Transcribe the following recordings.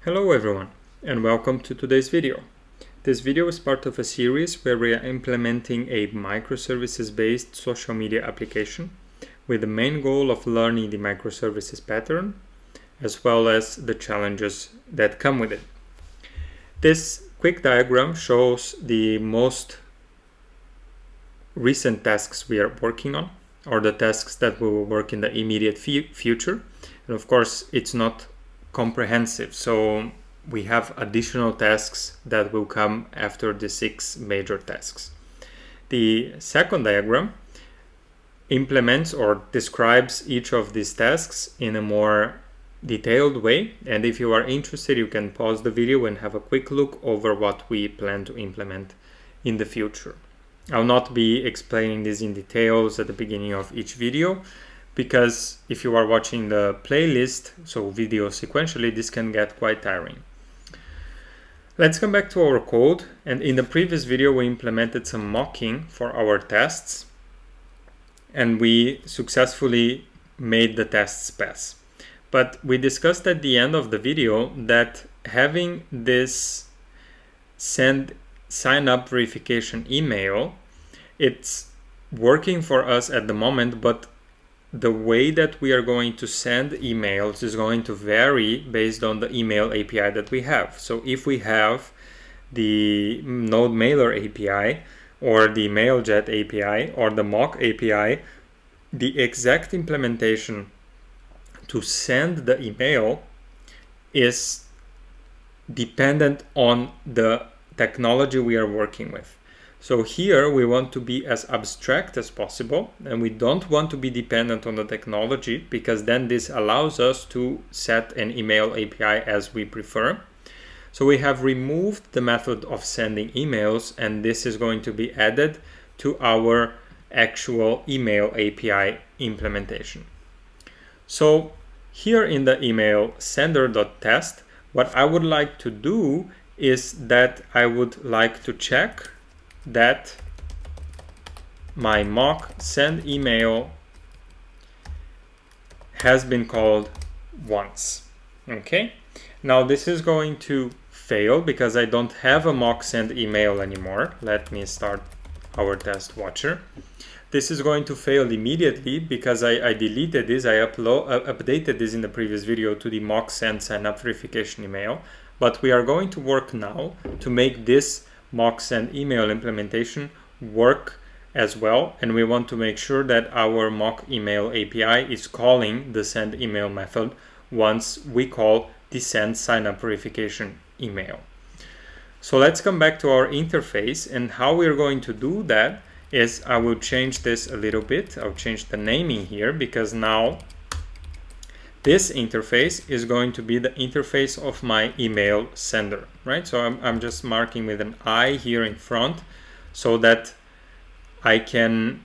Hello everyone, and welcome to today's video. This video is part of a series where we are implementing a microservices-based social media application with the main goal of learning the microservices pattern as well as the challenges that come with it. This quick diagram shows the most recent tasks we are working on, or the tasks that we will work in the immediate future. And of course, it's not comprehensive, so we have additional tasks that will come after the 6 major tasks. The second diagram implements or describes each of these tasks in a more detailed way, and if you are interested, you can pause the video and have a quick look over what we plan to implement in the future. I'll not be explaining this in details at the beginning of each video, because if you are watching the playlist, so videos sequentially, this can get quite tiring. Let's come back to our code, and in the previous video we implemented some mocking for our tests, and we successfully made the tests pass. But we discussed at the end of the video that having this sign up verification email, it's working for us at the moment, but the way that we are going to send emails is going to vary based on the email API that we have. So if we have the Node Mailer API or the MailJet API or the mock API, the exact implementation to send the email is dependent on the technology we are working with. So here we want to be as abstract as possible, and we don't want to be dependent on the technology, because then this allows us to set an email API as we prefer. So we have removed the method of sending emails, and this is going to be added to our actual email API implementation. So here in the email sender.test, what I would like to do is that I would like to check that my mock send email has been called once. Okay, now this is going to fail because I don't have a mock send email anymore. Let me start our test watcher. This is going to fail immediately because I deleted this. I updated this in the previous video to the mock send sign up verification email, but we are going to work now to make this mock send email implementation work as well, and we want to make sure that our mock email API is calling the send email method once we call the send sign up verification email. So let's come back to our interface, and how we're going to do that is I will change this a little bit. I'll change the naming here, because now this interface is going to be the interface of my email sender, right? So I'm just marking with an I here in front so that I can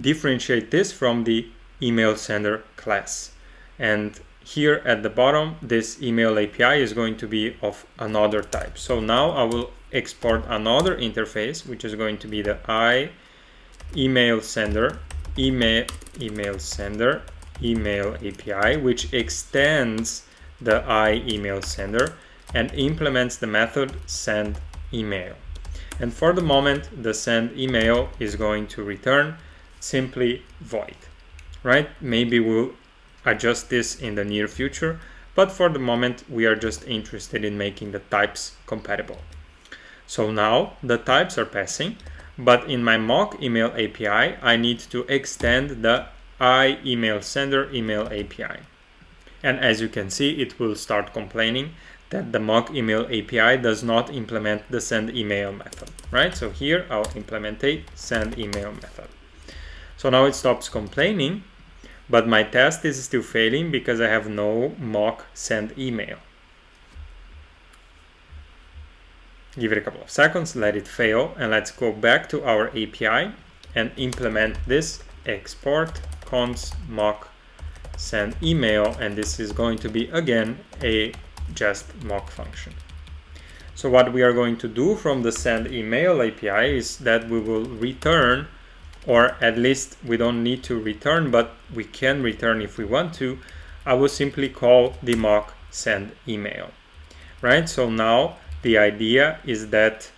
differentiate this from the email sender class. And here at the bottom, this email API is going to be of another type. So now I will export another interface, which is going to be the I email sender, email sender, email API, which extends the I email sender and implements the method send email. And for the moment, the send email is going to return simply void, right? Maybe we'll adjust this in the near future, but for the moment, we are just interested in making the types compatible. So now the types are passing, but in my mock email API, I need to extend the I email sender email API. And as you can see, it will start complaining that the mock email API does not implement the send email method, right? So here I'll implement a send email method. So now it stops complaining, but my test is still failing because I have no mock send email. Give it a couple of seconds, let it fail, and let's go back to our API and implement this export const mock send email, and this is going to be again a just mock function. So what we are going to do from the send email API is that we will return, or at least we don't need to return, but we can return if we want to. I will simply call the mock send email. right? So now the idea is that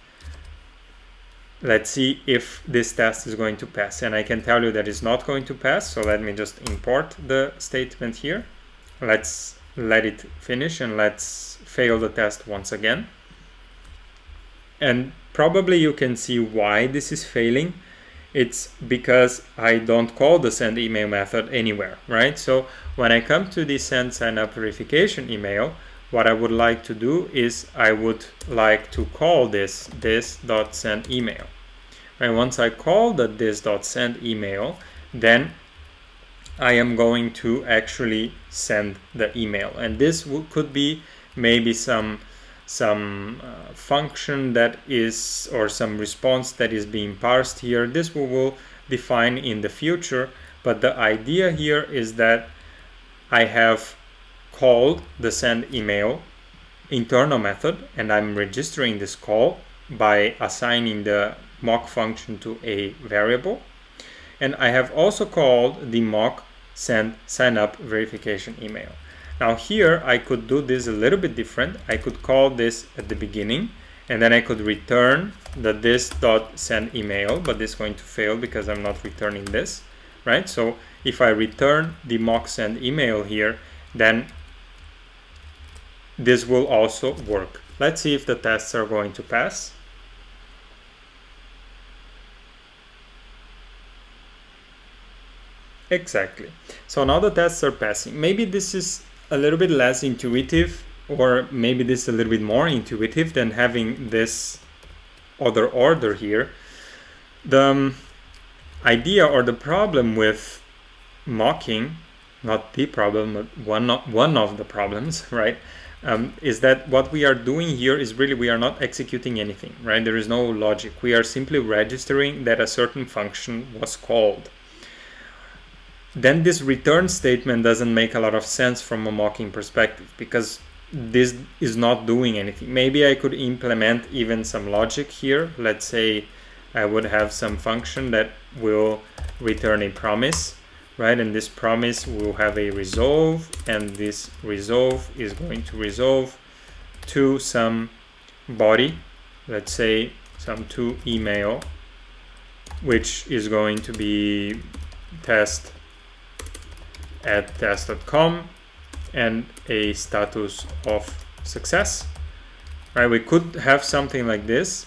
let's see if this test is going to pass, and I can tell you that it's not going to pass. So let me just import the statement here. Let's let it finish and let's fail the test once again. And probably you can see why this is failing. It's because I don't call the send email method anywhere, right? So when I come to the send sign up verification email, what I would like to do is I would like to call this.send email. And once I call the this.send email, then I am going to actually send the email. And this could be maybe some function that is, or some response that is being parsed here. This we will define in the future, but the idea here is that I have called the send email internal method, and I'm registering this call by assigning the mock function to a variable, and I have also called the mock send sign up verification email. Now here I could do this a little bit different. I could call this at the beginning, and then I could return the this.send email, but this is going to fail because I'm not returning this, right? So if I return the mock send email here, then this will also work. Let's see if the tests are going to pass. Exactly. So now the tests are passing. Maybe this is a little bit less intuitive, or maybe this is a little bit more intuitive than having this other order here. The idea or the problem with mocking, not the problem, but one of the problems, right, is that what we are doing here is really we are not executing anything, right? There is no logic. We are simply registering that a certain function was called. Then this return statement doesn't make a lot of sense from a mocking perspective, because this is not doing anything. Maybe I could implement even some logic here. Let's say I would have some function that will return a promise, right? And this promise will have a resolve, and this resolve is going to resolve to some body, let's say some to email, which is going to be test@test.com and a status of success, right? We could have something like this,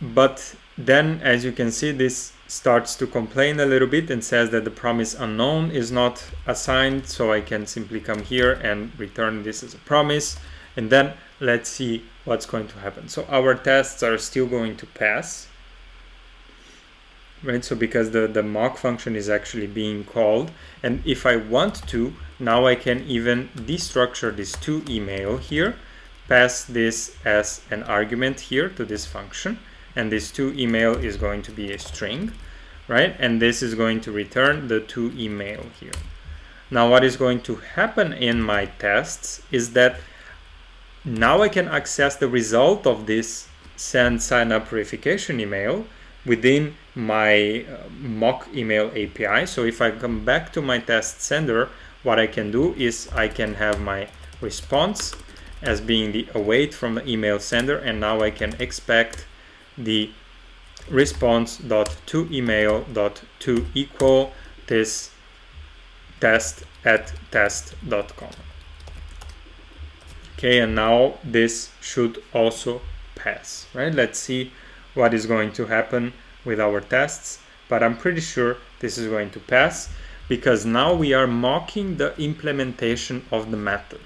but then as you can see, this starts to complain a little bit and says that the promise unknown is not assigned. So I can simply come here and return this as a promise, and then let's see what's going to happen. So our tests are still going to pass, right? So because the mock function is actually being called, and if I want to, now I can even destructure this to email here, pass this as an argument here to this function, and this to email is going to be a string, right? And this is going to return the to email here. Now what is going to happen in my tests is that now I can access the result of this send sign up verification email within my mock email API. So if I come back to my test sender, what I can do is I can have my response as being the await from the email sender, and now I can expect the response.toemail.to equal this test@test.com. Okay, and now this should also pass, right? Let's see what is going to happen with our tests, but I'm pretty sure this is going to pass because now we are mocking the implementation of the method.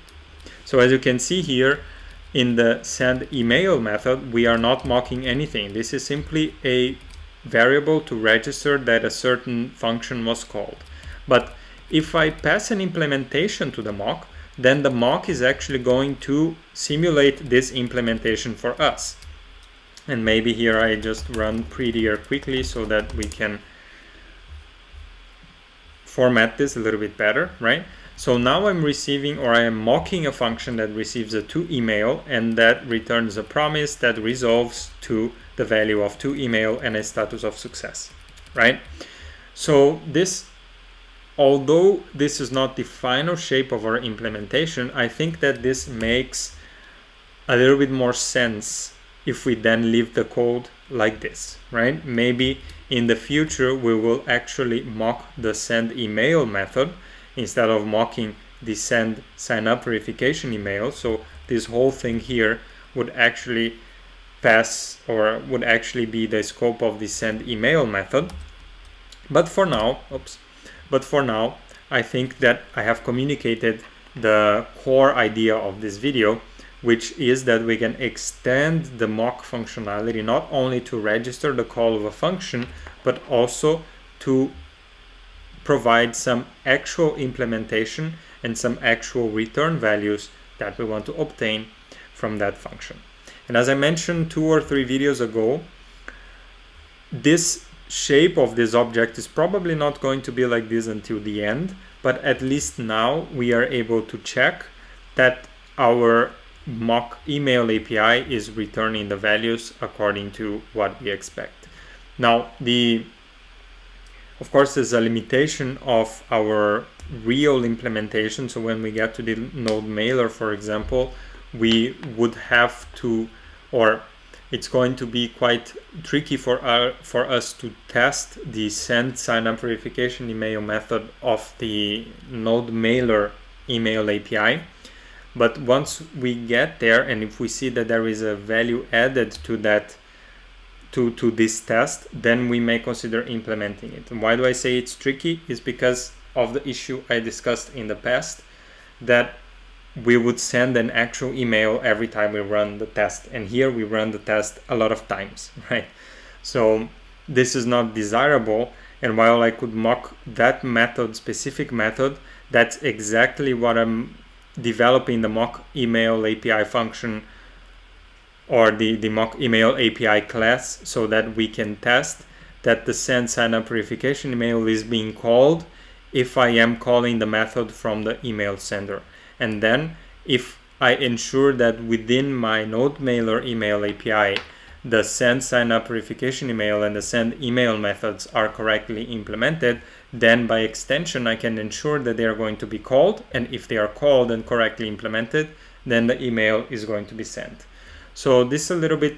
So as you can see here in the send email method, we are not mocking anything. This is simply a variable to register that a certain function was called. But if I pass an implementation to the mock, then the mock is actually going to simulate this implementation for us. And maybe here I just run prettier quickly so that we can format this a little bit better, right? So now I'm receiving, or I am mocking a function that receives a to email and that returns a promise that resolves to the value of to email and a status of success, right? So this although this is not the final shape of our implementation, I think that this makes a little bit more sense if we then leave the code like this, right? Maybe in the future we will actually mock the send email method instead of mocking the send sign up verification email. So this whole thing here would actually pass, or would actually be the scope of the send email method. But for now, I think that I have communicated the core idea of this video, which is that we can extend the mock functionality not only to register the call of a function, but also to provide some actual implementation and some actual return values that we want to obtain from that function. And as I mentioned 2 or 3 videos ago, this shape of this object is probably not going to be like this until the end, but at least now we are able to check that our mock email API is returning the values according to what we expect. Now, of course, there's a limitation of our real implementation. So when we get to the node mailer, for example, we would have to, or it's going to be quite tricky for us to test the send sign up verification email method of the node mailer email API. But once we get there, and if we see that there is a value added to that, to this test, then we may consider implementing it. And why do I say it's tricky? Is because of the issue I discussed in the past, that we would send an actual email every time we run the test. And here we run the test a lot of times, right? So this is not desirable. And while I could mock that method, specific method, that's exactly what I'm developing the mock email API function, or the mock email API class, so that we can test that the send sign up verification email is being called if I am calling the method from the email sender. And then if I ensure that within my node mailer email API, the send sign up verification email and the send email methods are correctly implemented, then by extension I can ensure that they are going to be called, and if they are called and correctly implemented, then the email is going to be sent. So this is a little bit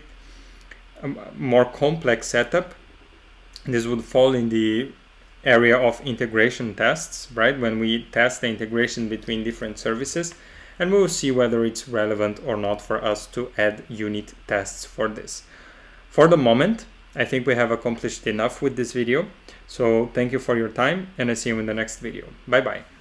more complex setup. This would fall in the area of integration tests, right? When we test the integration between different services, and we will see whether it's relevant or not for us to add unit tests for this. For the moment, I think we have accomplished enough with this video. So thank you for your time, and I see you in the next video. Bye bye.